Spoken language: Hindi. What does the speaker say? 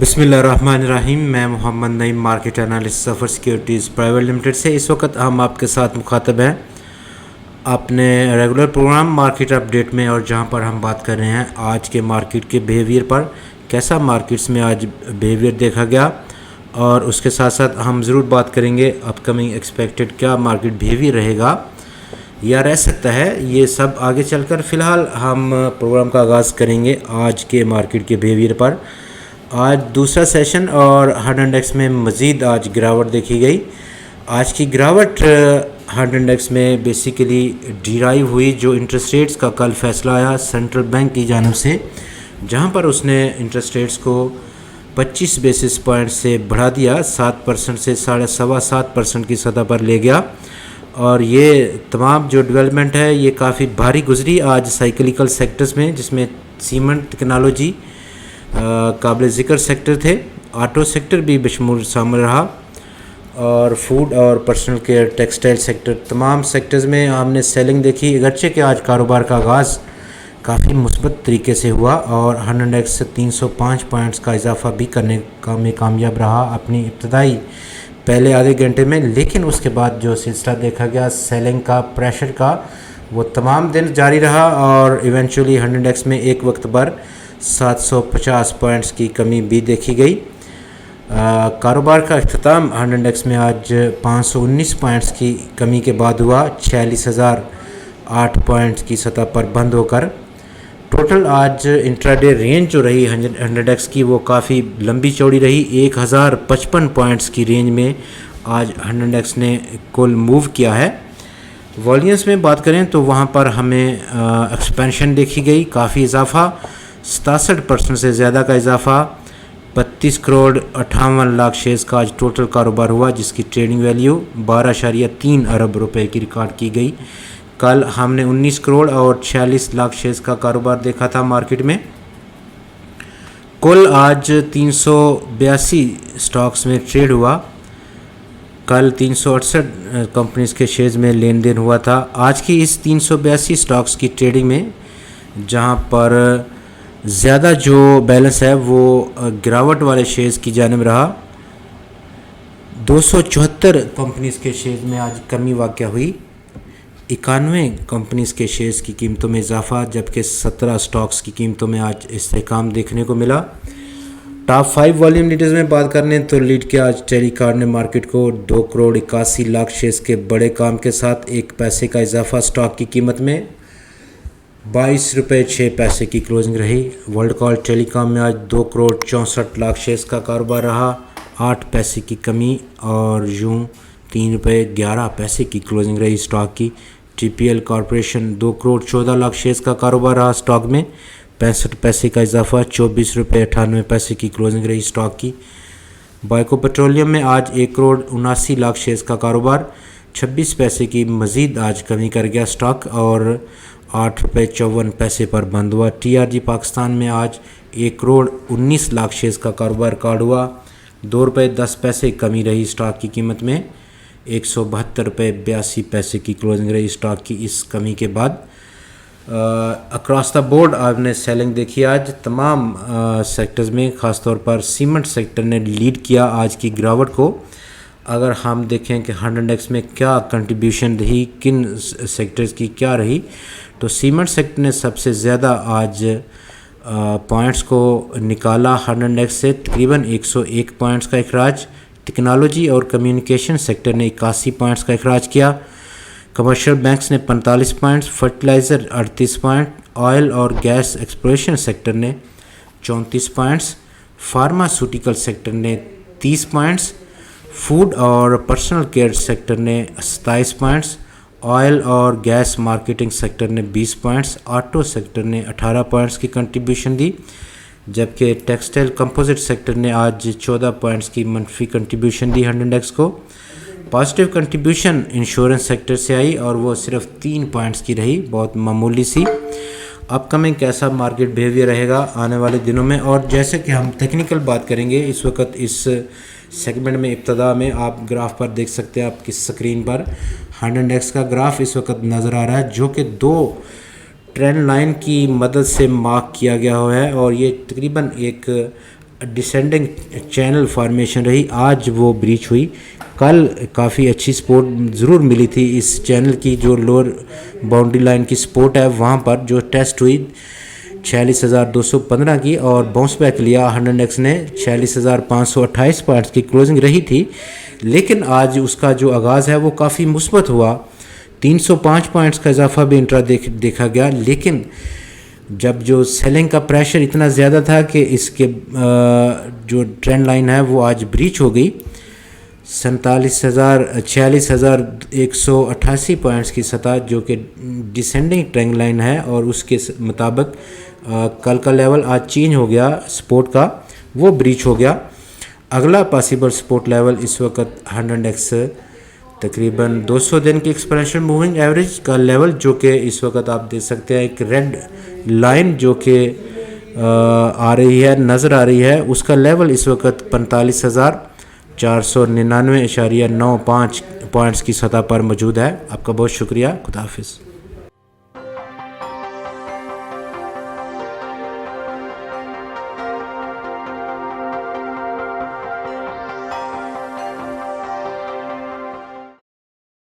बिस्मिल्लाहिर्रहमानिर्रहीम। मैं मोहम्मद नईम, मार्केट एनालिस्ट सफ़र सिक्योरिटीज़ प्राइवेट लिमिटेड से। इस वक्त हम आपके साथ मुखातब हैं अपने रेगुलर प्रोग्राम मार्केट अपडेट में, और जहां पर हम बात कर रहे हैं आज के मार्केट के बिहेवियर पर। कैसा मार्केट्स में आज बिहेवियर देखा गया, और उसके साथ साथ हम ज़रूर बात करेंगे अपकमिंग एक्सपेक्टेड क्या मार्केट बिहेवियर रहेगा या रह सकता है, ये सब आगे चलकर। फ़िलहाल हम प्रोग्राम का आगाज़ करेंगे आज के मार्केट के बिहेवियर पर। आज दूसरा सेशन और हंड इंडेक्स में मज़ीद आज गिरावट देखी गई। आज की गिरावट हंड इंडेक्स में बेसिकली डिराइव हुई जो इंटरेस्ट रेट्स का कल फैसला आया सेंट्रल बैंक की जानब से, जहां पर उसने इंटरेस्ट रेट्स को 25 बेसिस पॉइंट से बढ़ा दिया, 7% से 7.25% की सतह पर ले गया। और ये तमाम जो डेवलपमेंट है ये काफ़ी भारी गुजरी आज साइक्लिकल सेक्टर्स में, जिसमें सीमेंट, टेक्नोलॉजी काबिल ज़िक्र सेक्टर थे। ऑटो सेक्टर भी बशमूल शामिल रहा, और फूड और पर्सनल केयर, टेक्सटाइल सेक्टर, तमाम सेक्टर्स में हमने सेलिंग देखी। अगरचे कि आज कारोबार का आगाज़ काफ़ी मुस्बत तरीके से हुआ और हंड इंडेक्स से 305 पॉइंट्स का इजाफा भी करने में कामयाब रहा अपनी इब्तदाई पहले आधे घंटे में। लेकिन उसके बाद जो सिलसिला देखा गया सेलिंग का, प्रेशर का, वो तमाम दिन जारी रहा और इवेंचुअली हंड इंडेक्स में एक वक्त पर 750 पॉइंट्स की कमी भी देखी गई। कारोबार का अख्ताम हंड इंडेक्स में आज 519 पॉइंट्स की कमी के बाद हुआ, 46,008 पॉइंट्स की सतह पर बंद होकर। टोटल आज इंट्राडे रेंज जो रही हंड इंडेक्स की वो काफ़ी लंबी चौड़ी रही। 1055 पॉइंट्स की रेंज में आज हंड इंडेक्स ने कुल मूव किया है। वॉल्यूम्स में बात करें तो वहाँ पर हमें एक्सपेंशन देखी गई, काफ़ी इजाफा, 67% से ज़्यादा का इजाफा। 32 करोड़ 58 लाख शेयर्स का आज टोटल कारोबार हुआ, जिसकी ट्रेडिंग वैल्यू 12.3 अरब रुपए की रिकॉर्ड की गई। कल हमने 19 करोड़ और 46 लाख शेयर्स का कारोबार देखा था मार्केट में। कुल आज 382 स्टॉक्स में ट्रेड हुआ। कल 368 कंपनीज के शेयर्स में लेन देन हुआ था। आज की इस 382 स्टॉक्स की ट्रेडिंग में जहां पर ज़्यादा जो बैलेंस है वो गिरावट वाले शेयर्स की जानिब रहा। 274 कंपनीज के शेयर्स में आज कमी वाक़या हुई। 91 कंपनीज के शेयर्स की कीमतों में इजाफा, जबकि 17 स्टॉक्स की कीमतों में आज इस्तेहकाम देखने को मिला। टॉप 5 वॉल्यूम लीडर्स में बात करने तो लीड किया आज टेलीकॉम ने मार्केट को 2 करोड़ 81 लाख शेयर्स के बड़े काम के साथ 1 पैसे का इजाफा स्टॉक की कीमत में। 22 रुपये 6 पैसे की क्लोजिंग रही। वर्ल्ड कॉल टेलीकॉम में आज 2 करोड़ 64 लाख शेयर्स का कारोबार रहा, 8 पैसे की कमी, और यूं 3 रुपये 11 पैसे की क्लोजिंग रही स्टॉक की। TPL corporation 2 crore 14 lakh shares का कारोबार रहा स्टॉक में, 65 पैसे का इजाफा, 24 रुपये 98 पैसे की क्लोजिंग रही स्टॉक की। बाइको पेट्रोलियम में आज 1 करोड़ 79 लाख शेयर्स का कारोबार, 26 पैसे की मज़ीद आज कमी कर गया स्टॉक और 8 रुपये 54 पैसे पर बंद हुआ। टीआरजी पाकिस्तान में आज 1 करोड़ 19 लाख शेयर्स का कारोबार रिकॉर्ड हुआ, 2 रुपये 10 पैसे कमी रही स्टॉक की कीमत में, 172 रुपये 82 पैसे की क्लोजिंग रही स्टॉक की इस कमी के बाद। अक्रॉस द बोर्ड आपने सेलिंग देखी आज तमाम सेक्टर्स में, ख़ासतौर पर सीमेंट सेक्टर ने लीड किया आज की गिरावट को। अगर हम देखें कि हंड इंडेक्स में क्या कंट्रीब्यूशन रही, किन सेक्टर्स की क्या रही, तो सीमेंट सेक्टर ने सबसे ज़्यादा आज पॉइंट्स को निकाला हंड इंडेक्स से, तकरीबन 101 पॉइंट्स का अखराज। टेक्नोलॉजी और कम्युनिकेशन सेक्टर ने 81 पॉइंट्स का अखराज किया। कमर्शियल बैंक्स ने 45 पॉइंट्स, फर्टिलाइज़र 38 पॉइंट, ऑयल और गैस एक्सप्लोरेशन सेक्टर ने 34 पॉइंट्स, फार्मास्यूटिकल सेक्टर ने 30 पॉइंट्स, फूड और पर्सनल केयर सेक्टर ने 27 पॉइंट्स, ऑयल और गैस मार्केटिंग सेक्टर ने 20 पॉइंट्स, ऑटो सेक्टर ने 18 पॉइंट्स की कंट्रीब्यूशन दी, जबकि टेक्सटाइल कंपोजिट सेक्टर ने आज 14 पॉइंट्स की मनफी कंट्रीब्यूशन दी हंड इंडेक्स को। पॉजिटिव कंट्रीब्यूशन इंश्योरेंस सेक्टर से आई और वो सिर्फ 3 पॉइंट्स की रही, बहुत मामूली सी। अपकमिंग कैसा मार्केट बिहेवियर रहेगा आने वाले दिनों में, और जैसे कि हम टेक्निकल बात करेंगे इस वक्त इस सेगमेंट में, इब्तदा में आप ग्राफ पर देख सकते हैं आपकी स्क्रीन पर हंड इंडेक्स का ग्राफ इस वक्त नज़र आ रहा है, जो कि 2 ट्रेंड लाइन की मदद से मार्क किया गया हुआ है, और ये तकरीबन एक डिसेंडिंग चैनल फॉर्मेशन रही, आज वो ब्रीच हुई। कल काफ़ी अच्छी सपोर्ट ज़रूर मिली थी इस चैनल की, जो लोअर बाउंड्री लाइन की सपोर्ट है वहाँ पर जो टेस्ट हुई 46,215 की, और बाउंस बैक लिया हंड्रेड ने 46,528 पॉइंट्स की क्लोजिंग रही थी। लेकिन आज उसका जो आगाज़ है वो काफ़ी मुस्बत हुआ, 305 पॉइंट्स का इजाफा भी इंट्रा देखा गया। लेकिन जब जो सेलिंग का प्रेशर इतना ज़्यादा था कि इसके जो ट्रेंड लाइन है वो आज ब्रीच हो गई। 46,188 पॉइंट्स की सतह जो कि डिसेंडिंग ट्रेंड लाइन है, और उसके मुताबिक कल का लेवल आज चेंज हो गया सपोर्ट का, वो ब्रीच हो गया। अगला पॉसिबल सपोर्ट लेवल इस वक्त 100x तकरीबन 200 दिन की एक्सपोनेंशियल मूविंग एवरेज का लेवल, जो कि इस वक्त आप देख सकते हैं एक रेड लाइन जो कि आ रही है, नज़र आ रही है, उसका लेवल इस वक्त 45,499.95 पॉइंट्स की सतह पर मौजूद है। आपका बहुत शुक्रिया। खुदा हाफिज़।